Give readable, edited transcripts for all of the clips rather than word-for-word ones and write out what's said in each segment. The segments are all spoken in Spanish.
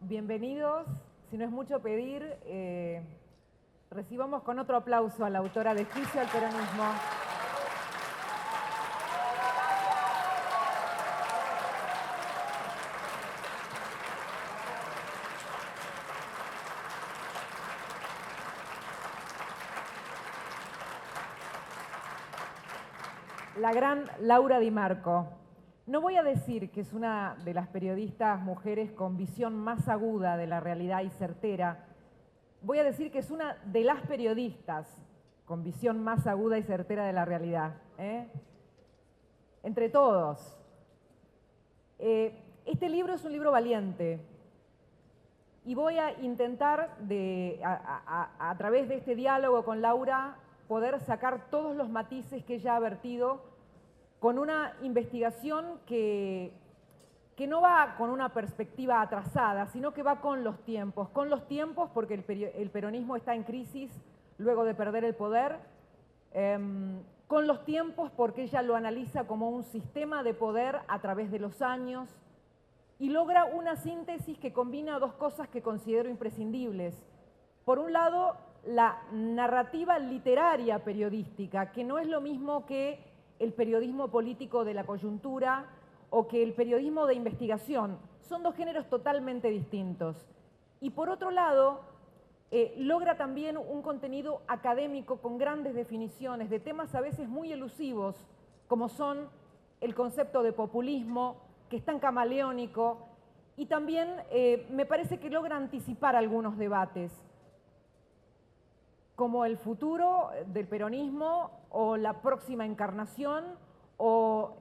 bienvenidos. Si no es mucho pedir, recibamos con otro aplauso a la autora de Juicio al Peronismo. La gran Laura Di Marco. No voy a decir que es una de las periodistas mujeres con visión más aguda de la realidad y certera. Voy a decir que es una de las periodistas con visión más aguda y certera de la realidad. Entre todos. Este libro es un libro valiente. Y voy a intentar, a través de este diálogo con Laura, poder sacar todos los matices que ella ha vertido con una investigación que no va con una perspectiva atrasada, sino que va con los tiempos porque el peronismo está en crisis luego de perder el poder, con los tiempos porque ella lo analiza como un sistema de poder a través de los años y logra una síntesis que combina dos cosas que considero imprescindibles. Por un lado, la narrativa literaria periodística, que no es lo mismo que el periodismo político de la coyuntura o que el periodismo de investigación. Son dos géneros totalmente distintos. Y por otro lado, logra también un contenido académico con grandes definiciones de temas a veces muy elusivos, como son el concepto de populismo, que es tan camaleónico, y también me parece que logra anticipar algunos debates, como el futuro del peronismo o la próxima encarnación o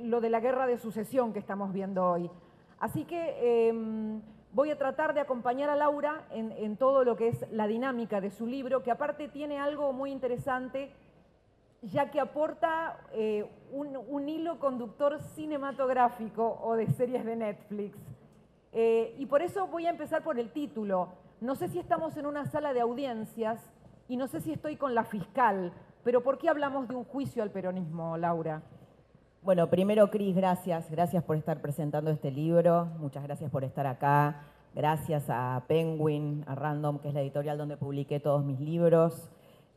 lo de la guerra de sucesión que estamos viendo hoy. Así que voy a tratar de acompañar a Laura en todo lo que es la dinámica de su libro, que aparte tiene algo muy interesante, ya que aporta un hilo conductor cinematográfico o de series de Netflix. Y por eso voy a empezar por el título. No sé si estamos en una sala de audiencias y no sé si estoy con la fiscal, pero ¿por qué hablamos de un juicio al peronismo, Laura? Bueno, primero, Cris, gracias por estar presentando este libro, muchas gracias por estar acá, gracias a Penguin, a Random, que es la editorial donde publiqué todos mis libros,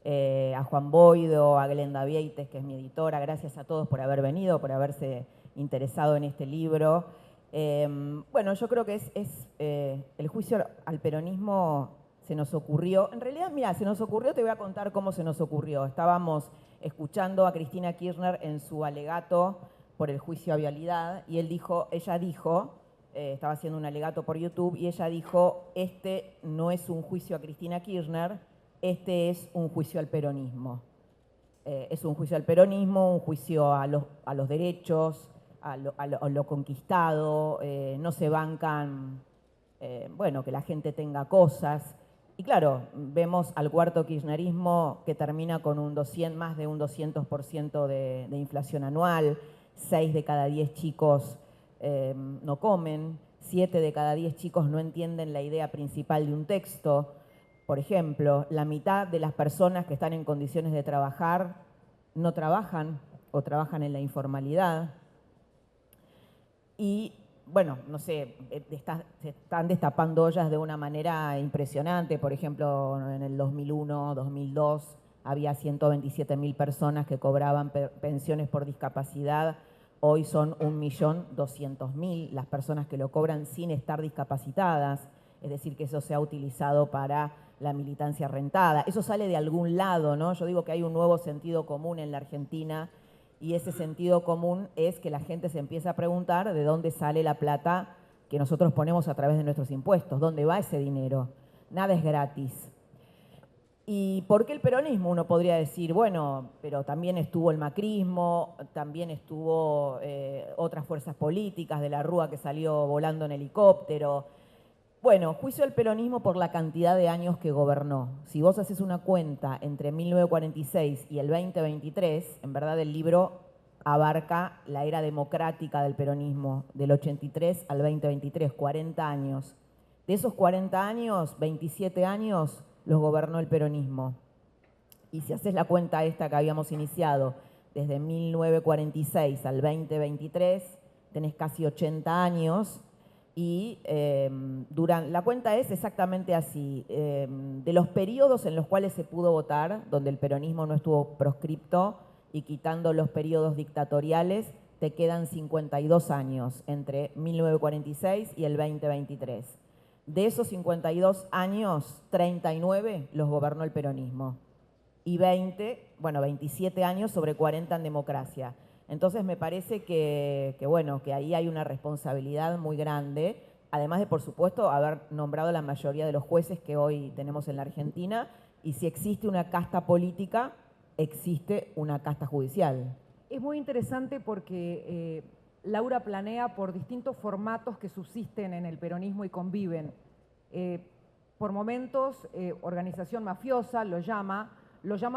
a Juan Boido, a Glenda Vieites, que es mi editora, gracias a todos por haber venido, por haberse interesado en este libro. Bueno, yo creo que el juicio al peronismo se nos ocurrió, en realidad, mira, se nos ocurrió, te voy a contar cómo se nos ocurrió. Estábamos escuchando a Cristina Kirchner en su alegato por el juicio a Vialidad y ella dijo, estaba haciendo un alegato por YouTube y ella dijo, este no es un juicio a Cristina Kirchner, este es un juicio al peronismo. Es un juicio al peronismo, un juicio a los derechos, a lo conquistado, no se bancan, bueno, que la gente tenga cosas. Y claro, vemos al cuarto kirchnerismo que termina con más de un 200% de inflación anual, 6 de cada 10 chicos no comen, 7 de cada 10 chicos no entienden la idea principal de un texto. Por ejemplo, la mitad de las personas que están en condiciones de trabajar no trabajan o trabajan en la informalidad. Y bueno, no sé, se están destapando ollas de una manera impresionante. Por ejemplo, en el 2001, 2002, había 127.000 personas que cobraban pensiones por discapacidad. Hoy son 1.200.000 las personas que lo cobran sin estar discapacitadas. Es decir, que eso se ha utilizado para la militancia rentada. Eso sale de algún lado, ¿no? Yo digo que hay un nuevo sentido común en la Argentina y ese sentido común es que la gente se empieza a preguntar de dónde sale la plata que nosotros ponemos a través de nuestros impuestos, dónde va ese dinero. Nada es gratis. ¿Y por qué el peronismo? Uno podría decir, bueno, pero también estuvo el macrismo, también estuvo otras fuerzas políticas, de la Rúa que salió volando en helicóptero. Bueno, juicio al peronismo por la cantidad de años que gobernó. Si vos haces una cuenta entre 1946 y el 2023, en verdad el libro abarca la era democrática del peronismo, del 83 al 2023, 40 años. De esos 40 años, 27 años los gobernó el peronismo. Y si haces la cuenta esta que habíamos iniciado, desde 1946 al 2023, tenés casi 80 años. Y la cuenta es exactamente así. De los periodos en los cuales se pudo votar, donde el peronismo no estuvo proscripto y quitando los periodos dictatoriales, te quedan 52 años entre 1946 y el 2023. De esos 52 años, 39 los gobernó el peronismo y 27 años sobre 40 en democracia. Entonces me parece que ahí hay una responsabilidad muy grande, además de, por supuesto, haber nombrado la mayoría de los jueces que hoy tenemos en la Argentina, y si existe una casta política, existe una casta judicial. Es muy interesante porque Laura planea por distintos formatos que subsisten en el peronismo y conviven. Por momentos, organización mafiosa lo llama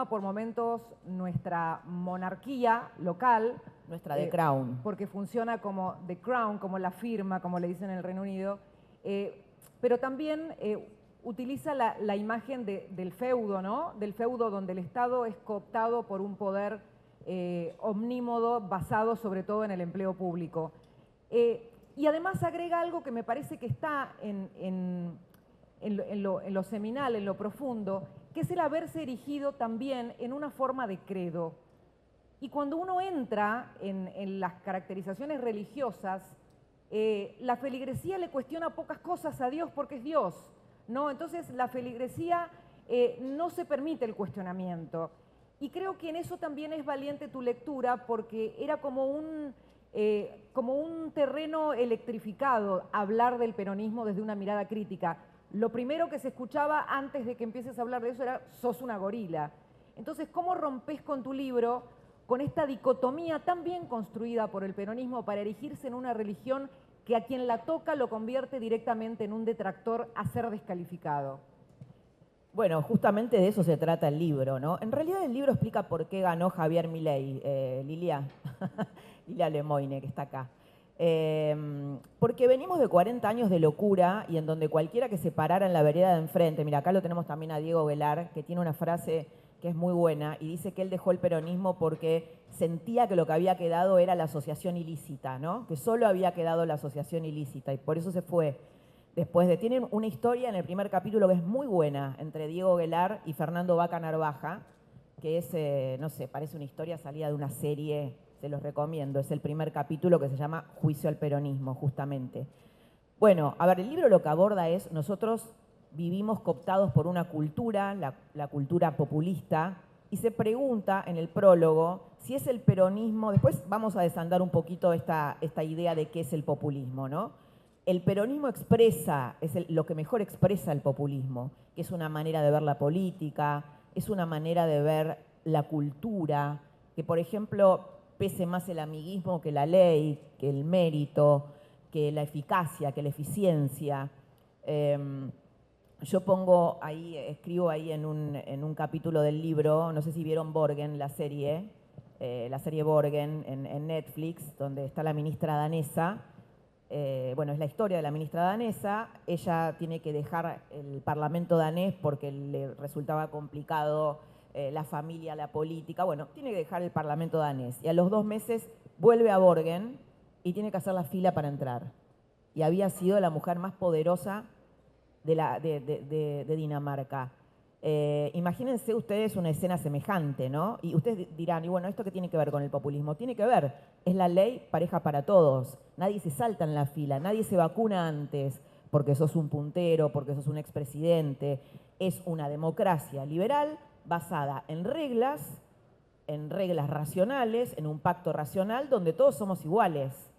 por momentos nuestra monarquía local. Nuestra The Crown. Porque funciona como The Crown, como la firma, como le dicen en el Reino Unido. Pero también utiliza la imagen del feudo, ¿no? Del feudo donde el Estado es cooptado por un poder omnímodo basado sobre todo en el empleo público. Y además agrega algo que me parece que está en lo seminal, en lo profundo, que es el haberse erigido también en una forma de credo. Y cuando uno entra en las caracterizaciones religiosas, la feligresía le cuestiona pocas cosas a Dios porque es Dios, ¿no? Entonces la feligresía no se permite el cuestionamiento. Y creo que en eso también es valiente tu lectura, porque era como un terreno electrificado hablar del peronismo desde una mirada crítica. Lo primero que se escuchaba antes de que empieces a hablar de eso era «sos una gorila». Entonces, ¿cómo rompes con tu libro con esta dicotomía tan bien construida por el peronismo para erigirse en una religión que a quien la toca lo convierte directamente en un detractor a ser descalificado? Bueno, justamente de eso se trata el libro, ¿no? En realidad el libro explica por qué ganó Javier Milei, Lilia Lemoine, que está acá. Porque venimos de 40 años de locura y en donde cualquiera que se parara en la vereda de enfrente, mira, acá lo tenemos también a Diego Velar, que tiene una frase que es muy buena y dice que él dejó el peronismo porque sentía que lo que había quedado era la asociación ilícita, ¿no? Que solo había quedado la asociación ilícita y por eso se fue. Tienen una historia en el primer capítulo que es muy buena entre Diego Velar y Fernando Vaca Narvaja, que es, no sé, parece una historia salida de una serie, se los recomiendo. Es el primer capítulo que se llama Juicio al peronismo, justamente. Bueno, a ver, el libro lo que aborda es, nosotros vivimos cooptados por una cultura, la cultura populista, y se pregunta en el prólogo si es el peronismo, después vamos a desandar un poquito esta idea de qué es el populismo, ¿no? El peronismo expresa, lo que mejor expresa el populismo, que es una manera de ver la política, es una manera de ver la cultura, que por ejemplo pese más el amiguismo que la ley, que el mérito, que la eficacia, que la eficiencia. Yo pongo ahí, escribo ahí en un capítulo del libro, no sé si vieron Borgen, la serie Borgen en Netflix, donde está la ministra danesa. Es la historia de la ministra danesa. Ella tiene que dejar el parlamento danés porque le resultaba complicado la familia, la política. Bueno, tiene que dejar el parlamento danés. Y a los 2 meses vuelve a Borgen y tiene que hacer la fila para entrar. Y había sido la mujer más poderosa de Dinamarca. Imagínense ustedes una escena semejante, ¿no? Y ustedes dirán, y bueno, ¿esto qué tiene que ver con el populismo? Tiene que ver, es la ley pareja para todos. Nadie se salta en la fila, nadie se vacuna antes porque sos un puntero, porque sos un expresidente. Es una democracia liberal basada en reglas racionales, en un pacto racional donde todos somos iguales.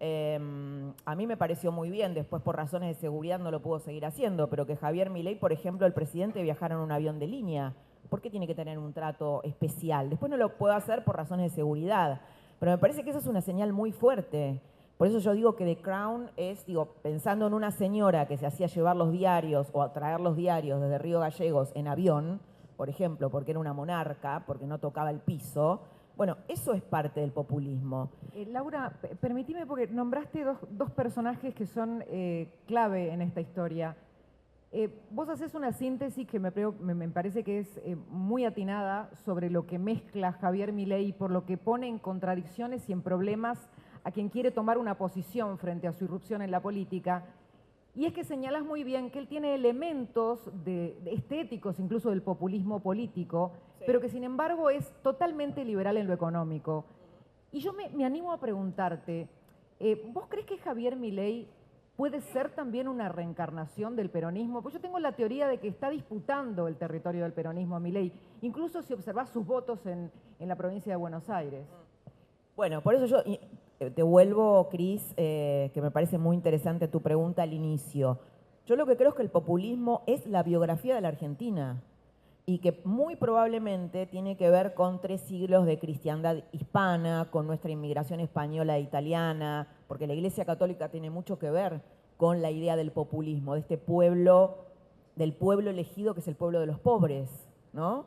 A mí me pareció muy bien, después por razones de seguridad no lo pudo seguir haciendo, pero que Javier Milei, por ejemplo, el presidente, viajara en un avión de línea. ¿Por qué tiene que tener un trato especial? Después no lo puedo hacer por razones de seguridad, pero me parece que esa es una señal muy fuerte. Por eso yo digo que The Crown es, pensando en una señora que se hacía llevar los diarios o traer los diarios desde Río Gallegos en avión, por ejemplo, porque era una monarca, porque no tocaba el piso. Bueno, eso es parte del populismo. Laura, permitime, porque nombraste dos personajes que son clave en esta historia. Vos haces una síntesis que me parece que es muy atinada sobre lo que mezcla Javier Milei, por lo que pone en contradicciones y en problemas a quien quiere tomar una posición frente a su irrupción en la política. Y es que señalás muy bien que él tiene elementos estéticos, incluso del populismo político, sí, pero que sin embargo es totalmente liberal en lo económico. Y yo me animo a preguntarte, ¿vos crees que Javier Milei puede ser también una reencarnación del peronismo? Pues yo tengo la teoría de que está disputando el territorio del peronismo a Milei, incluso si observás sus votos en la provincia de Buenos Aires. Bueno, por eso yo te vuelvo, Cris, que me parece muy interesante tu pregunta al inicio. Yo lo que creo es que el populismo es la biografía de la Argentina y que muy probablemente tiene que ver con 3 siglos de cristiandad hispana, con nuestra inmigración española e italiana, porque la Iglesia Católica tiene mucho que ver con la idea del populismo, de este pueblo, del pueblo elegido que es el pueblo de los pobres, ¿no?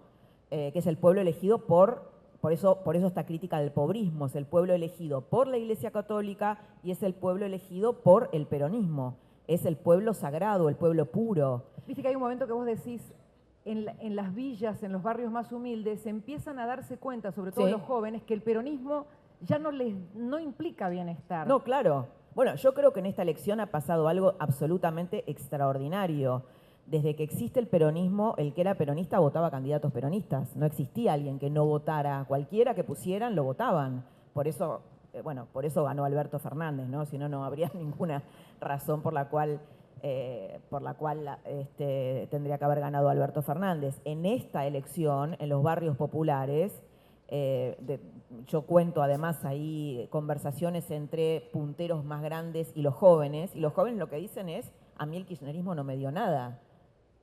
Que es el pueblo elegido por eso esta crítica del pobrismo, es el pueblo elegido por la Iglesia Católica y es el pueblo elegido por el peronismo, es el pueblo sagrado, el pueblo puro. Viste que hay un momento que vos decís, en las villas, en los barrios más humildes, se empiezan a darse cuenta, sobre todo los jóvenes, que el peronismo ya no implica bienestar. No, claro. Bueno, yo creo que en esta elección ha pasado algo absolutamente extraordinario. Desde que existe el peronismo, el que era peronista votaba candidatos peronistas. No existía alguien que no votara. Cualquiera que pusieran, lo votaban. Por eso, por eso ganó Alberto Fernández, ¿no? Si no, no habría ninguna razón por la cual tendría que haber ganado Alberto Fernández. En esta elección, en los barrios populares, yo cuento además ahí conversaciones entre punteros más grandes y los jóvenes lo que dicen es, a mí el kirchnerismo no me dio nada.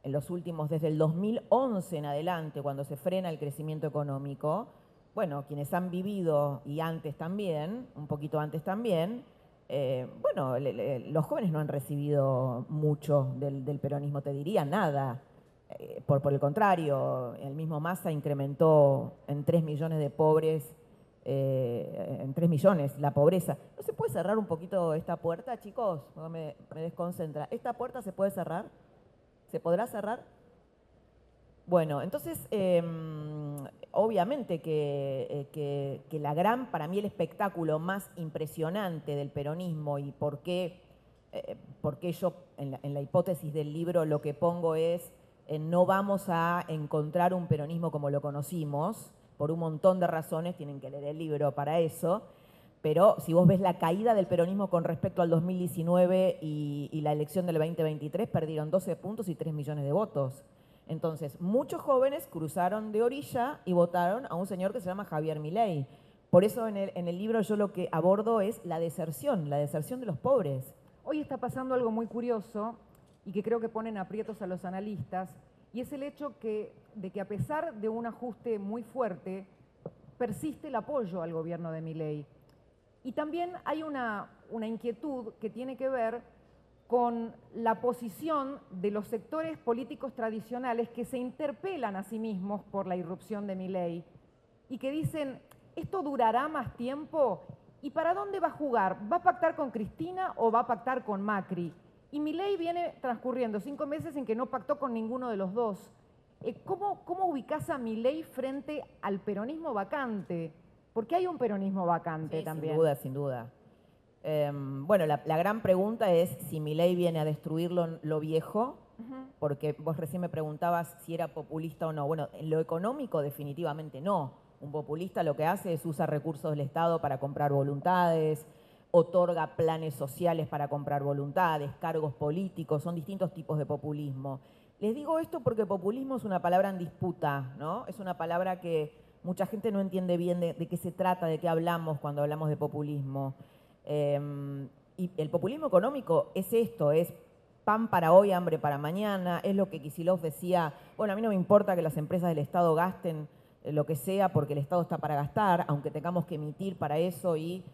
En los últimos, desde el 2011 en adelante, cuando se frena el crecimiento económico, bueno, quienes han vivido, y antes también, un poquito antes también, los jóvenes no han recibido mucho del peronismo, te diría nada. Por el contrario, el mismo Massa incrementó en 3 millones de pobres, en 3 millones la pobreza. ¿No se puede cerrar un poquito esta puerta, chicos? Me desconcentra. ¿Esta puerta se puede cerrar? ¿Se podrá cerrar? Bueno, entonces, obviamente que para mí el espectáculo más impresionante del peronismo y por qué yo en la hipótesis del libro lo que pongo es no vamos a encontrar un peronismo como lo conocimos, por un montón de razones, tienen que leer el libro para eso, pero si vos ves la caída del peronismo con respecto al 2019 y la elección del 2023, perdieron 12 puntos y 3 millones de votos. Entonces, muchos jóvenes cruzaron de orilla y votaron a un señor que se llama Javier Milei. Por eso en el libro yo lo que abordo es la deserción de los pobres. Hoy está pasando algo muy curioso y que creo que pone en aprietos a los analistas, y es el hecho de que a pesar de un ajuste muy fuerte, persiste el apoyo al gobierno de Milei. Y también hay una inquietud que tiene que ver con la posición de los sectores políticos tradicionales que se interpelan a sí mismos por la irrupción de Milei y que dicen, ¿esto durará más tiempo? ¿Y para dónde va a jugar? ¿Va a pactar con Cristina o va a pactar con Macri? Y Milei viene transcurriendo 5 meses en que no pactó con ninguno de los dos. ¿Cómo ubicás a Milei frente al peronismo vacante? Porque hay un peronismo vacante también. Sin duda. Bueno, la gran pregunta es si Milei viene a destruir lo viejo, porque vos recién me preguntabas si era populista o no. Bueno, en lo económico definitivamente no. Un populista lo que hace es usar recursos del Estado para comprar voluntades, otorga planes sociales para comprar voluntades, cargos políticos, son distintos tipos de populismo. Les digo esto porque populismo es una palabra en disputa, ¿no? Es una palabra que mucha gente no entiende bien de qué se trata, de qué hablamos cuando hablamos de populismo. Y el populismo económico es esto, es pan para hoy, hambre para mañana, es lo que Kicillof decía, bueno, a mí no me importa que las empresas del Estado gasten lo que sea porque el Estado está para gastar, aunque tengamos que emitir para eso y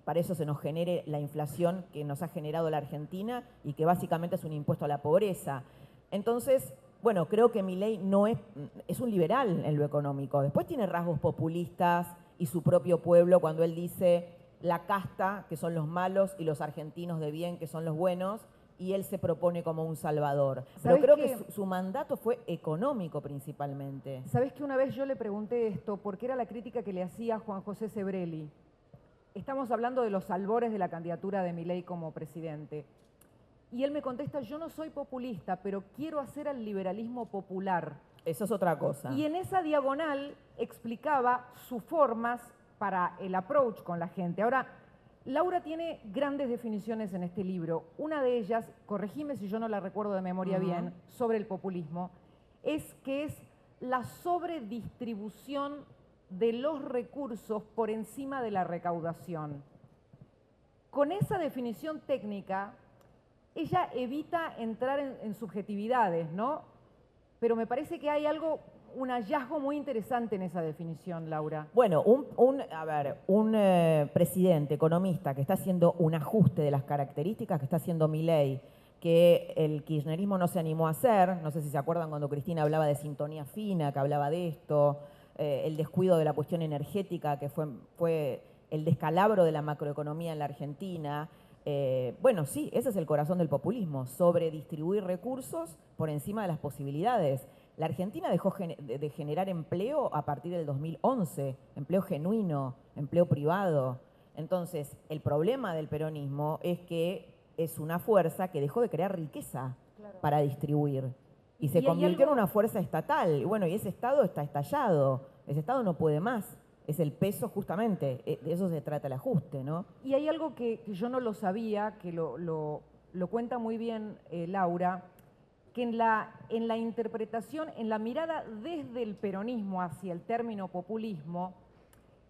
para eso se nos genere la inflación que nos ha generado la Argentina y que básicamente es un impuesto a la pobreza. Entonces, bueno, creo que Milei es un liberal en lo económico. Después tiene rasgos populistas y su propio pueblo cuando él dice la casta, que son los malos, y los argentinos de bien, que son los buenos, y él se propone como un salvador. Pero creo que su mandato fue económico principalmente. ¿Sabés que una vez yo le pregunté esto? Porque era la crítica que le hacía Juan José Sebrelli. estamos hablando de los albores de la candidatura de Milei como presidente. Y él me contesta, yo no soy populista, pero quiero hacer al liberalismo popular. Eso es otra cosa. Y en esa diagonal explicaba sus formas para el approach con la gente. Ahora, Laura tiene grandes definiciones en este libro. Una de ellas, corregime si yo no la recuerdo de memoria bien, sobre el populismo, es que es la sobredistribución de los recursos por encima de la recaudación. Con esa definición técnica, ella evita entrar en subjetividades, ¿no? Pero me parece que hay un hallazgo muy interesante en esa definición, Laura. Bueno, un presidente economista que está haciendo un ajuste de las características que está haciendo Milei, que el kirchnerismo no se animó a hacer, no sé si se acuerdan cuando Cristina hablaba de sintonía fina, que hablaba de esto, el descuido de la cuestión energética, que fue el descalabro de la macroeconomía en la Argentina. Bueno, sí, ese es el corazón del populismo, sobredistribuir recursos por encima de las posibilidades. La Argentina dejó de generar empleo a partir del 2011, empleo genuino, empleo privado. Entonces, el problema del peronismo es que es una fuerza que dejó de crear riqueza para distribuir y se convirtió en una fuerza estatal. Y bueno, y ese Estado está estallado, ese Estado no puede más. Es el peso justamente, de eso se trata el ajuste, ¿no? Y hay algo que yo no lo sabía, que lo cuenta muy bien Laura, que en la interpretación, en la mirada desde el peronismo hacia el término populismo,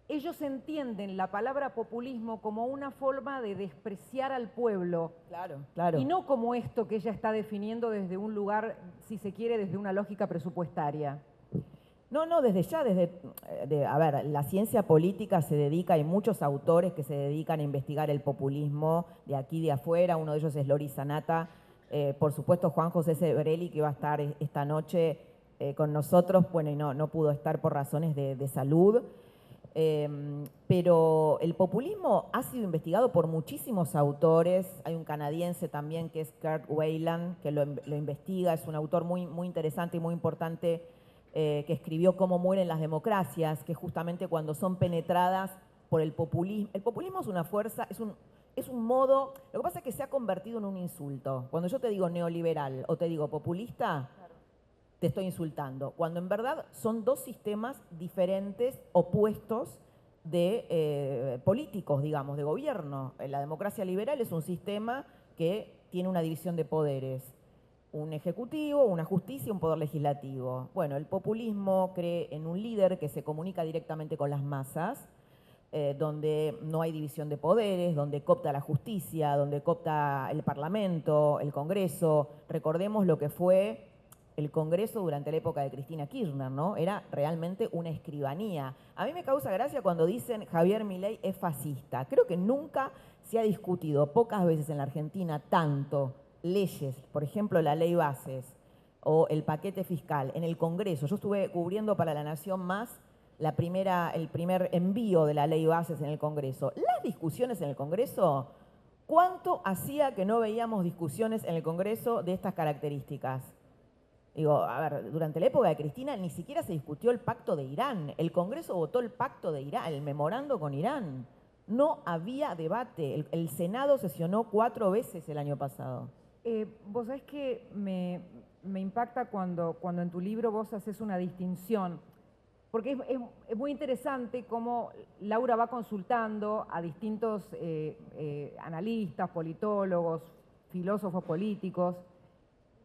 ellos entienden la palabra populismo como una forma de despreciar al pueblo. Claro, claro. Y no como esto que ella está definiendo desde un lugar, si se quiere, desde una lógica presupuestaria. No, desde ya, a ver, la ciencia política se dedica, hay muchos autores que se dedican a investigar el populismo de aquí y de afuera, uno de ellos es Lori Sanata, por supuesto Juan José Sebrelli, que iba a estar esta noche con nosotros, bueno, y no pudo estar por razones de salud, pero el populismo ha sido investigado por muchísimos autores, hay un canadiense también que es Kurt Weyland, que lo investiga, es un autor muy, muy interesante y muy importante, que escribió Cómo mueren las democracias, que justamente cuando son penetradas por el populismo. El populismo es una fuerza, es un modo, lo que pasa es que se ha convertido en un insulto. Cuando yo te digo neoliberal o te digo populista, te estoy insultando. Cuando en verdad son dos sistemas diferentes, opuestos de políticos, digamos, de gobierno. La democracia liberal es un sistema que tiene una división de poderes. Un ejecutivo, una justicia y un poder legislativo. Bueno, el populismo cree en un líder que se comunica directamente con las masas, donde no hay división de poderes, donde coopta la justicia, donde coopta el Parlamento, el Congreso. Recordemos lo que fue el Congreso durante la época de Cristina Kirchner, ¿no? Era realmente una escribanía. A mí me causa gracia cuando dicen Javier Milei es fascista. Creo que nunca se ha discutido, pocas veces en la Argentina, tanto leyes, por ejemplo la ley bases o el paquete fiscal en el Congreso. Yo estuve cubriendo para La Nación Más el primer envío de la ley bases en el Congreso. Las discusiones en el Congreso, ¿cuánto hacía que no veíamos discusiones en el Congreso de estas características? Digo, a ver, durante la época de Cristina ni siquiera se discutió el pacto de Irán. El Congreso votó el pacto de Irán, el memorando con Irán. No había debate. El Senado sesionó 4 veces el año pasado. Vos sabés que me impacta cuando en tu libro vos haces una distinción, porque es muy interesante cómo Laura va consultando a distintos analistas, politólogos, filósofos políticos,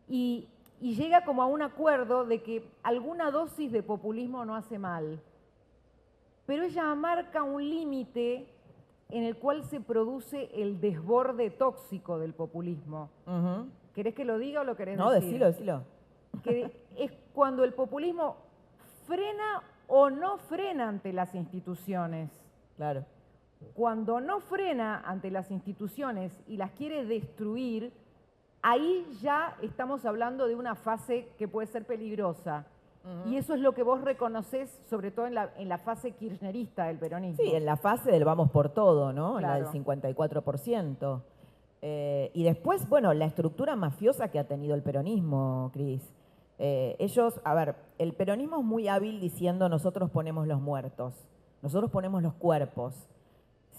y llega como a un acuerdo de que alguna dosis de populismo no hace mal, pero ella marca un límite en el cual se produce el desborde tóxico del populismo. ¿Querés que lo diga o lo querés decir? No, decilo. Que es cuando el populismo frena o no frena ante las instituciones. Claro. Cuando no frena ante las instituciones y las quiere destruir, ahí ya estamos hablando de una fase que puede ser peligrosa. Y eso es lo que vos reconocés, sobre todo en la fase kirchnerista del peronismo. Sí, en la fase del vamos por todo, ¿no? Claro. La del 54%. Y después, bueno, la estructura mafiosa que ha tenido el peronismo, Cris. Ellos, a ver, el peronismo es muy hábil diciendo nosotros ponemos los muertos, nosotros ponemos los cuerpos.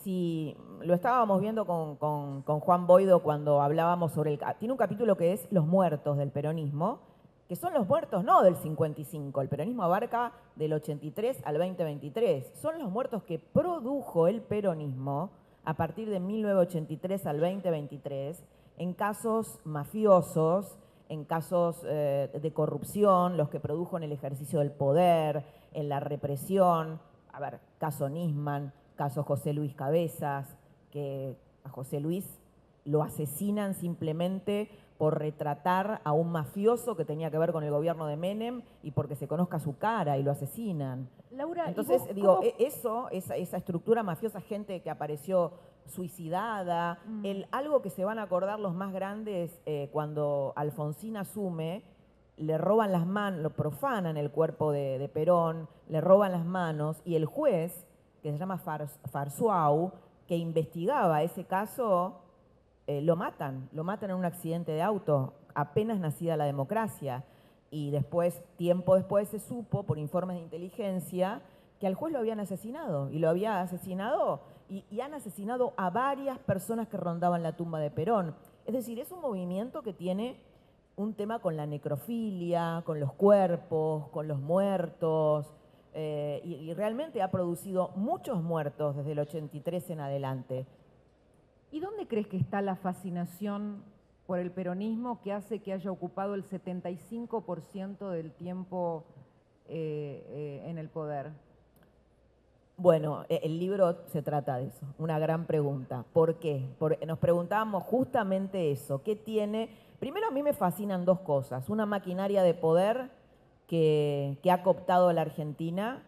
si lo estábamos viendo con Juan Boido cuando hablábamos sobre tiene un capítulo que es los muertos del peronismo, que son los muertos no del 55, el peronismo abarca del 83 al 2023, son los muertos que produjo el peronismo a partir de 1983 al 2023 en casos mafiosos, en casos de corrupción, los que produjo en el ejercicio del poder, en la represión, a ver, caso Nisman, caso José Luis Cabezas, que a José Luis lo asesinan simplemente por retratar a un mafioso que tenía que ver con el gobierno de Menem y porque se conozca su cara y lo asesinan. Laura, entonces, vos, digo, esa estructura mafiosa, gente que apareció suicidada, algo que se van a acordar los más grandes cuando Alfonsín asume, le roban las manos, lo profanan el cuerpo de Perón, le roban las manos y el juez, que se llama Farsuau, que investigaba ese caso, lo matan en un accidente de auto, apenas nacida la democracia. Y después, tiempo después, se supo por informes de inteligencia que al juez lo habían asesinado. Y lo había asesinado y han asesinado a varias personas que rondaban la tumba de Perón. Es decir, es un movimiento que tiene un tema con la necrofilia, con los cuerpos, con los muertos, y realmente ha producido muchos muertos desde el 83 en adelante. ¿Y dónde crees que está la fascinación por el peronismo que hace que haya ocupado el 75% del tiempo en el poder? Bueno, el libro se trata de eso, una gran pregunta. ¿Por qué? Porque nos preguntábamos justamente eso. ¿Qué tiene? Primero, a mí me fascinan dos cosas. Una maquinaria de poder que ha cooptado la Argentina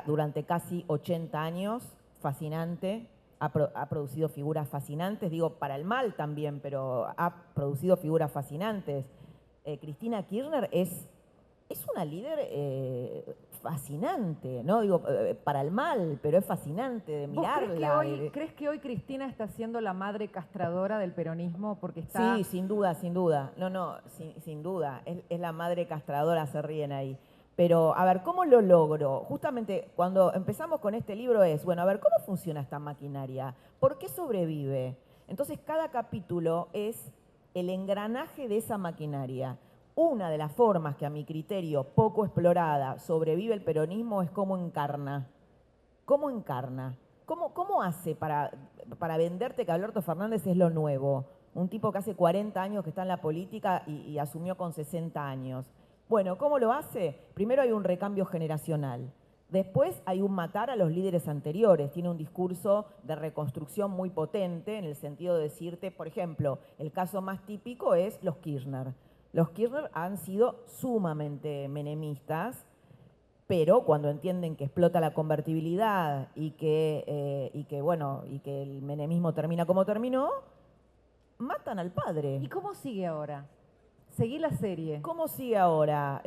durante casi 80 años, fascinante. Ha producido figuras fascinantes, digo, para el mal también, pero ha producido figuras fascinantes. Cristina Kirchner es una líder fascinante, ¿no? Digo, para el mal, pero es fascinante de mirarla. ¿Crees que hoy Cristina está siendo la madre castradora del peronismo? Porque está... Sí, sin duda, sin duda. No, sin duda. Es la madre castradora, se ríen ahí. Pero, a ver, ¿cómo lo logro? Justamente cuando empezamos con este libro bueno, a ver, ¿cómo funciona esta maquinaria? ¿Por qué sobrevive? Entonces, cada capítulo es el engranaje de esa maquinaria. Una de las formas que a mi criterio poco explorada sobrevive el peronismo es cómo encarna. ¿Cómo encarna? ¿Cómo hace para venderte que Alberto Fernández es lo nuevo? Un tipo que hace 40 años que está en la política y asumió con 60 años. Bueno, ¿cómo lo hace? Primero hay un recambio generacional. Después hay un matar a los líderes anteriores. Tiene un discurso de reconstrucción muy potente en el sentido de decirte, por ejemplo, el caso más típico es los Kirchner. Los Kirchner han sido sumamente menemistas, pero cuando entienden que explota la convertibilidad y que el menemismo termina como terminó, matan al padre. ¿Y cómo sigue ahora? Seguí la serie. ¿Cómo sigue ahora?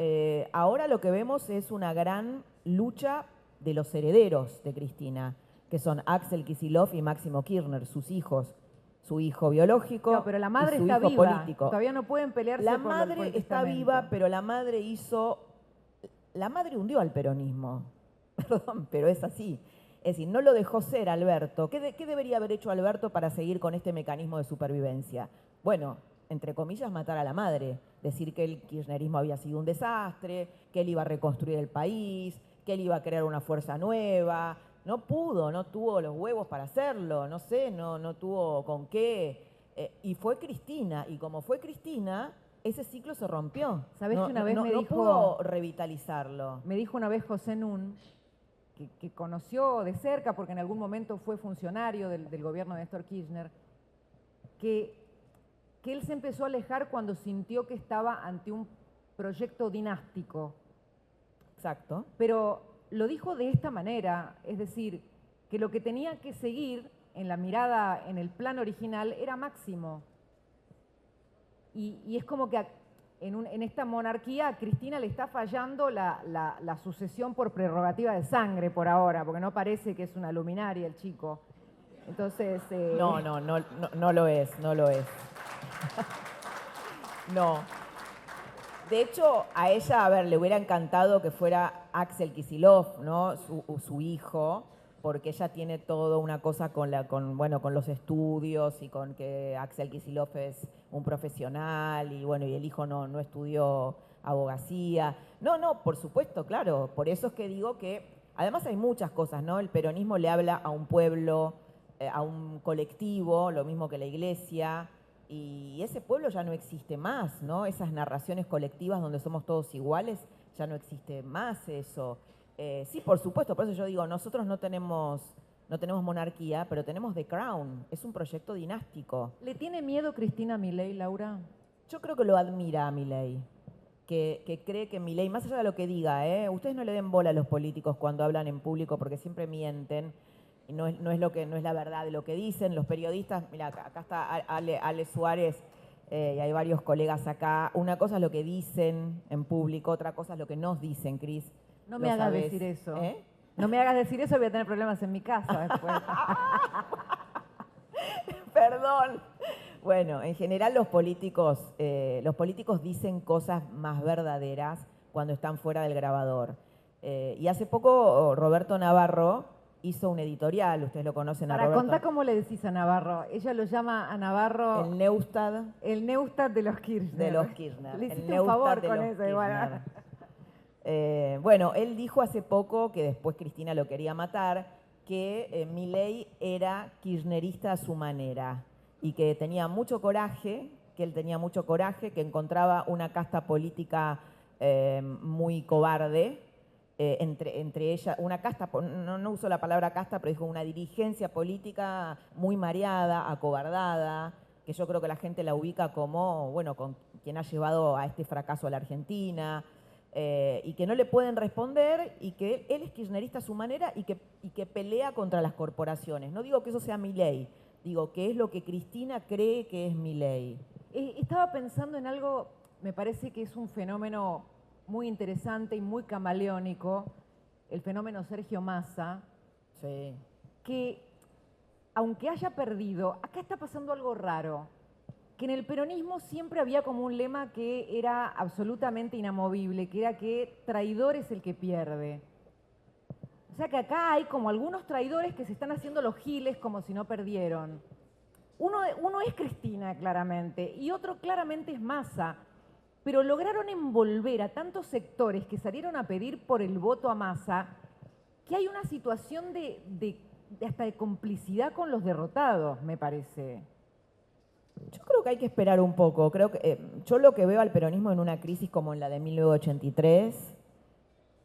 Ahora lo que vemos es una gran lucha de los herederos de Cristina, que son Axel Kicillof y Máximo Kirchner, sus hijos. Su hijo biológico, no, pero la madre y su está hijo viva. político. Todavía no pueden pelearse la por madre el está viva, pero la madre hundió al peronismo. Perdón, pero es así. Es decir, no lo dejó ser Alberto. ¿Qué debería haber hecho Alberto para seguir con este mecanismo de supervivencia? Bueno, entre comillas, matar a la madre. Decir que el kirchnerismo había sido un desastre, que él iba a reconstruir el país, que él iba a crear una fuerza nueva. No pudo, no tuvo los huevos para hacerlo, no sé, no tuvo con qué. Y fue Cristina, y como fue Cristina, ese ciclo se rompió. ¿Sabés que una vez me dijo, no pudo revitalizarlo? Me dijo una vez José Nun, que conoció de cerca, porque en algún momento fue funcionario del gobierno de Néstor Kirchner, que él se empezó a alejar cuando sintió que estaba ante un proyecto dinástico. Exacto. Pero lo dijo de esta manera, es decir, que lo que tenía que seguir en la mirada, en el plan original, era Máximo. Y es como que en esta monarquía a Cristina le está fallando la sucesión por prerrogativa de sangre por ahora, porque no parece que es una luminaria el chico. Entonces... No lo es, no lo es. No. De hecho, a ella, a ver, le hubiera encantado que fuera Axel Kicillof, ¿no? Su hijo, porque ella tiene toda una cosa con los estudios y con que Axel Kicillof es un profesional y bueno, y el hijo no estudió abogacía. No, por supuesto, claro, por eso es que digo que además hay muchas cosas, ¿no? El peronismo le habla a un pueblo, a un colectivo, lo mismo que la iglesia, y ese pueblo ya no existe más, ¿no? Esas narraciones colectivas donde somos todos iguales, ya no existe más eso. Sí, por supuesto, por eso yo digo, nosotros no tenemos monarquía, pero tenemos The Crown, es un proyecto dinástico. ¿Le tiene miedo Cristina a Milei, Laura? Yo creo que lo admira a Milei, que cree que Milei, más allá de lo que diga, ustedes no le den bola a los políticos cuando hablan en público porque siempre mienten, y no es la verdad de lo que dicen. Los periodistas, mira, acá está Ale Suárez, y hay varios colegas acá. Una cosa es lo que dicen en público, otra cosa es lo que nos dicen, Cris. No me hagas decir eso. No me hagas decir eso, voy a tener problemas en mi casa después. Perdón. Bueno, en general los políticos dicen cosas más verdaderas cuando están fuera del grabador. Y hace poco Roberto Navarro hizo un editorial, ustedes lo conocen a Roberto. Para contar cómo le decís a Navarro. Ella lo llama a Navarro... El Neustadt. El Neustadt de los Kirchner. De los Kirchner. Le hiciste un favor con eso, igual. Bueno, él dijo hace poco, que después Cristina lo quería matar, que Milei era kirchnerista a su manera y que tenía mucho coraje, que encontraba una casta política muy cobarde, entre ella, una casta, no uso la palabra casta, pero dijo una dirigencia política muy mareada, acobardada, que yo creo que la gente la ubica como, bueno, con quien ha llevado a este fracaso a la Argentina, y que no le pueden responder, y que él es kirchnerista a su manera y que pelea contra las corporaciones. No digo que eso sea Milei, digo que es lo que Cristina cree que es Milei. Estaba pensando en algo, me parece que es un fenómeno muy interesante y muy camaleónico, el fenómeno Sergio Massa, sí, que aunque haya perdido, acá está pasando algo raro, que en el peronismo siempre había como un lema que era absolutamente inamovible, que era que traidor es el que pierde. O sea que acá hay como algunos traidores que se están haciendo los giles como si no perdieron. Uno es Cristina, claramente, y otro claramente es Massa, pero lograron envolver a tantos sectores que salieron a pedir por el voto a Massa, que hay una situación hasta de complicidad con los derrotados, me parece. Yo creo que hay que esperar un poco. Creo que yo lo que veo al peronismo en una crisis como en la de 1983,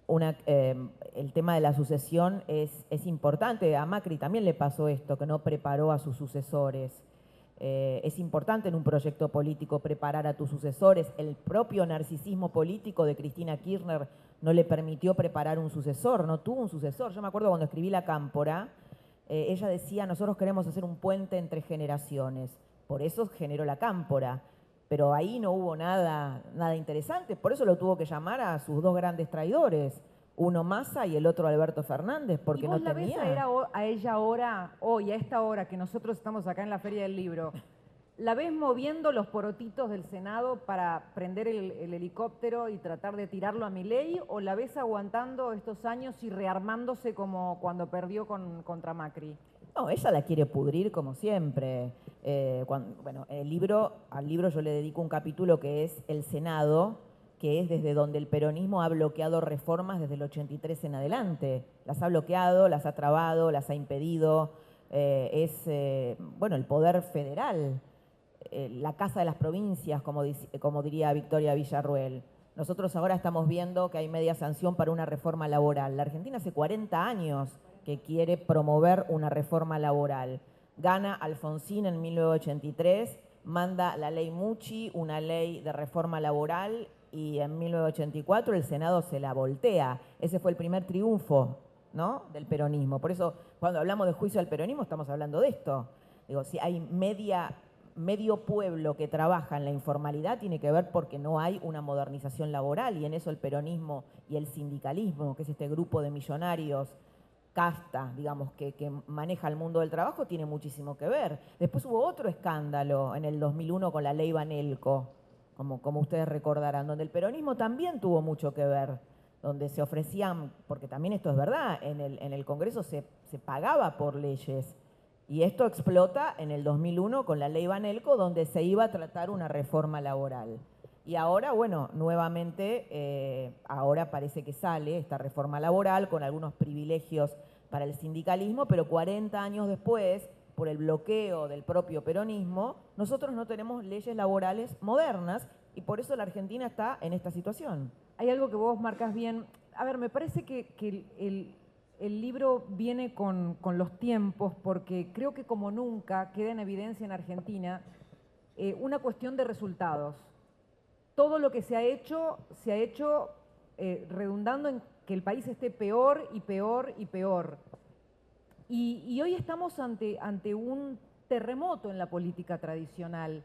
el tema de la sucesión es importante. A Macri también le pasó esto, que no preparó a sus sucesores. Es importante en un proyecto político preparar a tus sucesores. El propio narcisismo político de Cristina Kirchner no le permitió preparar un sucesor, no tuvo un sucesor. Yo me acuerdo cuando escribí La Cámpora, ella decía, nosotros queremos hacer un puente entre generaciones. Por eso generó La Cámpora. Pero ahí no hubo nada interesante. Por eso lo tuvo que llamar a sus dos grandes traidores. Uno Massa y el otro Alberto Fernández, porque no tenía. ¿Y vos la ves a ella ahora, hoy, a esta hora que nosotros estamos acá en la Feria del Libro, la ves moviendo los porotitos del Senado para prender el helicóptero y tratar de tirarlo a Milei, o la ves aguantando estos años y rearmándose como cuando perdió contra Macri? No, ella la quiere pudrir como siempre. Al libro yo le dedico un capítulo que es el Senado, que es desde donde el peronismo ha bloqueado reformas desde el 83 en adelante. Las ha bloqueado, las ha trabado, las ha impedido. El poder federal, la casa de las provincias, como diría Victoria Villarruel. Nosotros ahora estamos viendo que hay media sanción para una reforma laboral. La Argentina hace 40 años que quiere promover una reforma laboral. Gana Alfonsín en 1983, manda la ley Mucci, una ley de reforma laboral, y en 1984 el Senado se la voltea. Ese fue el primer triunfo, ¿no?, del peronismo. Por eso, cuando hablamos de juicio al peronismo, estamos hablando de esto. Digo, si hay medio pueblo que trabaja en la informalidad, tiene que ver porque no hay una modernización laboral, y en eso el peronismo y el sindicalismo, que es este grupo de millonarios, casta, digamos, que maneja el mundo del trabajo, tiene muchísimo que ver. Después hubo otro escándalo en el 2001 con la ley Banelco, como ustedes recordarán, donde el peronismo también tuvo mucho que ver, donde se ofrecían, porque también esto es verdad, en el Congreso se pagaba por leyes. Y esto explota en el 2001 con la ley Banelco, donde se iba a tratar una reforma laboral. Y ahora, bueno, nuevamente, ahora parece que sale esta reforma laboral con algunos privilegios para el sindicalismo, pero 40 años después, por el bloqueo del propio peronismo, nosotros no tenemos leyes laborales modernas y por eso la Argentina está en esta situación. Hay algo que vos marcas bien. A ver, me parece que el libro viene con los tiempos porque creo que como nunca queda en evidencia en Argentina una cuestión de resultados. Todo lo que se ha hecho redundando en que el país esté peor y peor y peor. Y hoy estamos ante un terremoto en la política tradicional,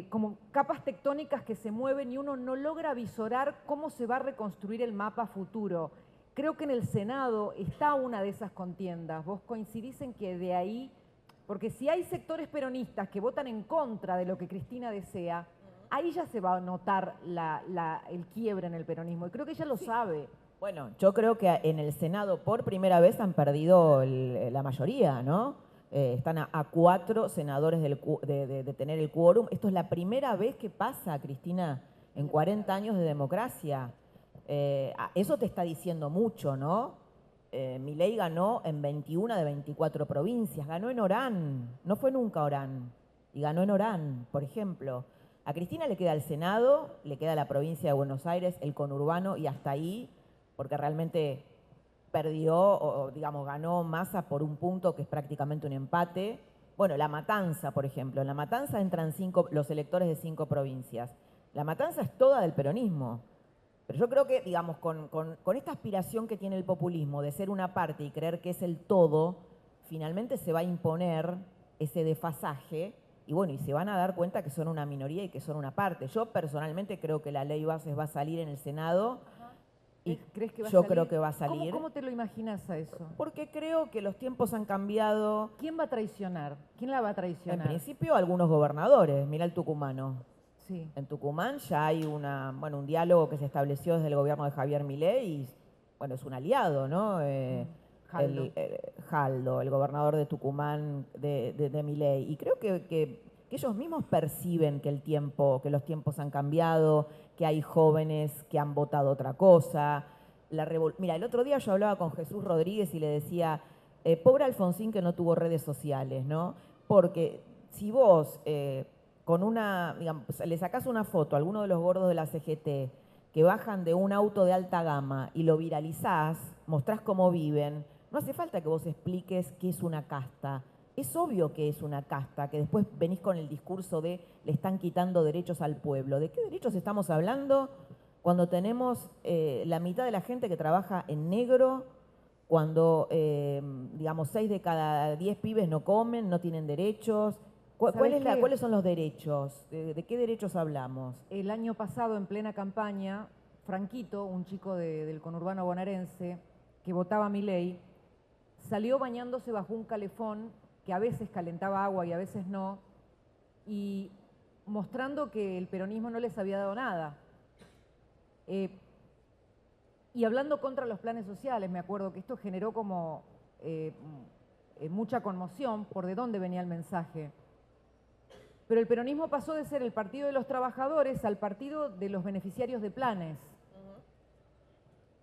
como capas tectónicas que se mueven y uno no logra visorar cómo se va a reconstruir el mapa futuro. Creo que en el Senado está una de esas contiendas. ¿Vos coincidís en que de ahí, porque si hay sectores peronistas que votan en contra de lo que Cristina desea, ahí ya se va a notar el quiebre en el peronismo? Y creo que ella lo sabe. Bueno, yo creo que en el Senado por primera vez han perdido la mayoría, ¿no? Están a 4 senadores de tener el quórum. Esto es la primera vez que pasa, Cristina, en 40 años de democracia. Eso te está diciendo mucho, ¿no? Milei ganó en 21 de 24 provincias, ganó en Orán, no fue nunca Orán, y ganó en Orán, por ejemplo. A Cristina le queda el Senado, le queda la provincia de Buenos Aires, el conurbano y hasta ahí, porque realmente perdió, o digamos, ganó Massa por un punto que es prácticamente un empate. Bueno, La Matanza, por ejemplo. En La Matanza entran los electores de 5 provincias. La Matanza es toda del peronismo. Pero yo creo que, digamos, con esta aspiración que tiene el populismo de ser una parte y creer que es el todo, finalmente se va a imponer ese desfasaje y bueno, y se van a dar cuenta que son una minoría y que son una parte. Yo personalmente creo que la ley Bases va a salir en el Senado. Y ¿crees que va a yo salir? creo que va a salir. ¿Cómo te lo imaginas a eso? Porque creo que los tiempos han cambiado. ¿Quién va a traicionar? ¿Quién la va a traicionar? En principio, algunos gobernadores. Mira el tucumano. Sí. En Tucumán ya hay un diálogo que se estableció desde el gobierno de Javier Milei y, bueno, es un aliado, ¿no? Jaldo, el gobernador de Tucumán de Milei. Y creo que ellos mismos perciben que los tiempos han cambiado, que hay jóvenes que han votado otra cosa. Mira, el otro día yo hablaba con Jesús Rodríguez y le decía, pobre Alfonsín que no tuvo redes sociales, ¿no? Porque si vos digamos, le sacás una foto a alguno de los gordos de la CGT que bajan de un auto de alta gama y lo viralizás, mostrás cómo viven, no hace falta que vos expliques qué es una casta. Es obvio que es una casta, que después venís con el discurso de le están quitando derechos al pueblo. ¿De qué derechos estamos hablando cuando tenemos la mitad de la gente que trabaja en negro, cuando, digamos, 6 de cada 10 pibes no comen, no tienen derechos? ¿Cuáles son los derechos? ¿De qué derechos hablamos? El año pasado, en plena campaña, Franquito, un chico del conurbano bonaerense que votaba a Milei, salió bañándose bajo un calefón que a veces calentaba agua y a veces no, y mostrando que el peronismo no les había dado nada. Y hablando contra los planes sociales, me acuerdo que esto generó como mucha conmoción por de dónde venía el mensaje. Pero el peronismo pasó de ser el partido de los trabajadores al partido de los beneficiarios de planes.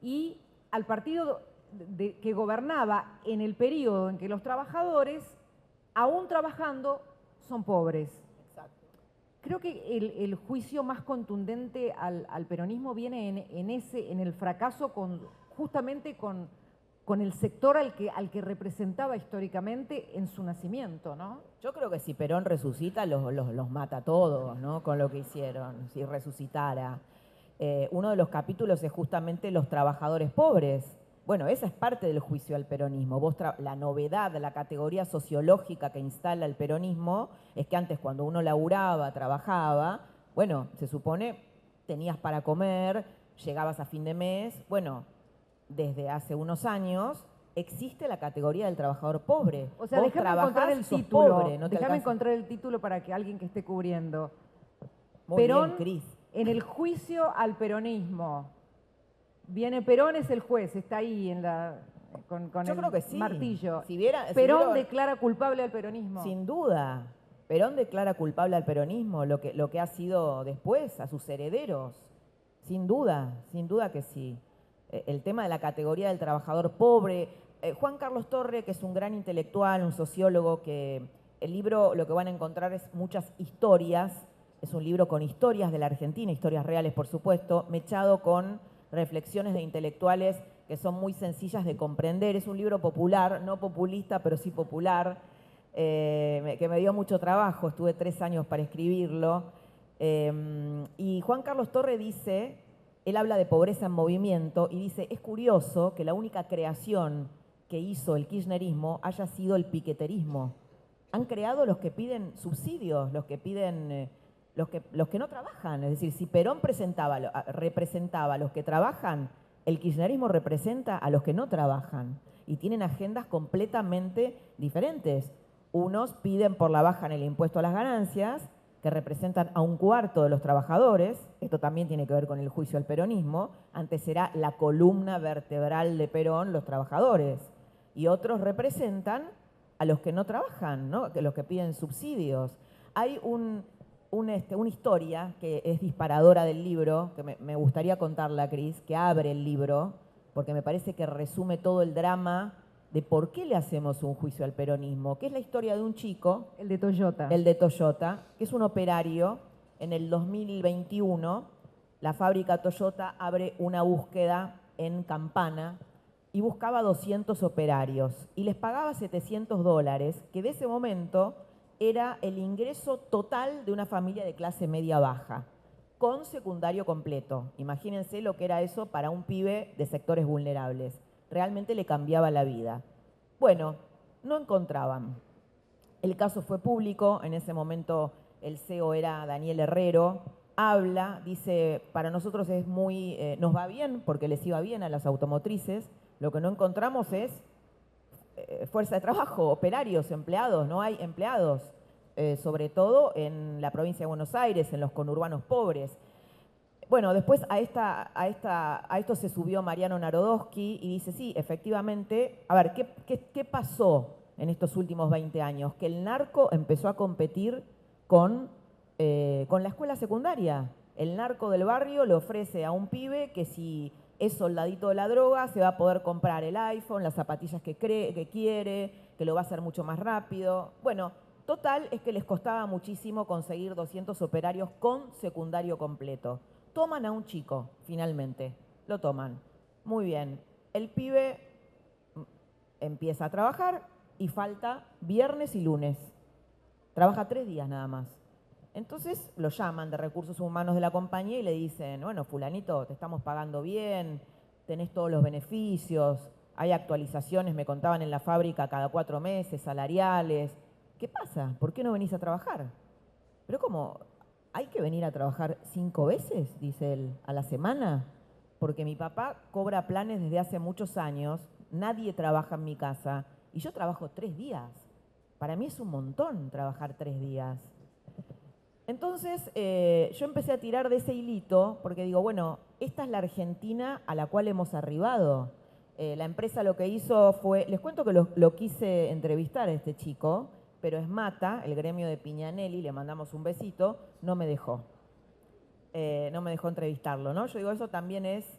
Y al partido que gobernaba en el periodo en que los trabajadores, aún trabajando, son pobres. Exacto. Creo que el juicio más contundente al peronismo viene en el fracaso justamente con el sector al que representaba históricamente en su nacimiento, ¿no? Yo creo que si Perón resucita, los mata a todos, ¿no? Con lo que hicieron, si resucitara. Uno de los capítulos es justamente los trabajadores pobres. Bueno, esa es parte del juicio al peronismo. La novedad, la categoría sociológica que instala el peronismo es que antes cuando uno laburaba, trabajaba, bueno, se supone tenías para comer, llegabas a fin de mes. Bueno, desde hace unos años existe la categoría del trabajador pobre. O sea, déjame encontrar el título. Déjame encontrar el título para que alguien que esté cubriendo. Muy Perón, bien, Cris. en el juicio al peronismo, Viene Perón, es el juez, está ahí con Yo el creo que sí. martillo. Si Perón declara culpable al peronismo. Sin duda. Perón declara culpable al peronismo, lo que ha sido después, a sus herederos. Sin duda que sí. El tema de la categoría del trabajador pobre. Juan Carlos Torre, que es un gran intelectual, un sociólogo, que el libro lo que van a encontrar es muchas historias. Es un libro con historias de la Argentina, historias reales, por supuesto, mechado con reflexiones de intelectuales que son muy sencillas de comprender. Es un libro popular, no populista, pero sí popular, que me dio mucho trabajo, estuve 3 años para escribirlo. Y Juan Carlos Torre dice, él habla de pobreza en movimiento y dice, es curioso que la única creación que hizo el kirchnerismo haya sido el piqueterismo. Han creado los que piden subsidios, los que piden... los que no trabajan. Es decir, si Perón representaba a los que trabajan, el kirchnerismo representa a los que no trabajan y tienen agendas completamente diferentes. Unos piden por la baja en el impuesto a las ganancias, que representan a 1/4 de los trabajadores. Esto también tiene que ver con el juicio al peronismo. Antes era la columna vertebral de Perón, los trabajadores. Y otros representan a los que no trabajan, ¿no? Los que piden subsidios. Hay una historia que es disparadora del libro, que me gustaría contarla, Cris, que abre el libro, porque me parece que resume todo el drama de por qué le hacemos un juicio al peronismo, que es la historia de un chico, El de Toyota. Que es un operario. En el 2021, la fábrica Toyota abre una búsqueda en Campana y buscaba 200 operarios y les pagaba $700, que de ese momento era el ingreso total de una familia de clase media baja, con secundario completo. Imagínense lo que era eso para un pibe de sectores vulnerables. Realmente le cambiaba la vida. Bueno, no encontraban. El caso fue público, en ese momento el CEO era Daniel Herrero, habla, dice, para nosotros es muy, nos va bien, porque les iba bien a las automotrices, lo que no encontramos es fuerza de trabajo, operarios, empleados, no hay empleados, sobre todo en la provincia de Buenos Aires, en los conurbanos pobres. Bueno, después a esto se subió Mariano Narodowski y dice, sí, efectivamente, a ver, ¿qué pasó en estos últimos 20 años? Que el narco empezó a competir con la escuela secundaria. El narco del barrio le ofrece a un pibe que si es soldadito de la droga, se va a poder comprar el iPhone, las zapatillas que quiere, que lo va a hacer mucho más rápido. Bueno, total es que les costaba muchísimo conseguir 200 operarios con secundario completo. Toman a un chico, finalmente, lo toman. Muy bien, el pibe empieza a trabajar y falta viernes y lunes. Trabaja 3 días nada más. Entonces lo llaman de recursos humanos de la compañía y le dicen, bueno, fulanito, te estamos pagando bien, tenés todos los beneficios, hay actualizaciones, me contaban en la fábrica cada 4 meses, salariales. ¿Qué pasa? ¿Por qué no venís a trabajar? Pero ¿cómo? ¿Hay que venir a trabajar 5 veces, dice él, a la semana? Porque mi papá cobra planes desde hace muchos años, nadie trabaja en mi casa y yo trabajo 3 días. Para mí es un montón trabajar 3 días. Entonces yo empecé a tirar de ese hilito porque digo, bueno, esta es la Argentina a la cual hemos arribado. La empresa lo que hizo fue, les cuento que lo quise entrevistar a este chico, pero Esmata, el gremio de Piñanelli, le mandamos un besito, no me dejó. No me dejó entrevistarlo, ¿no? Yo digo, eso también es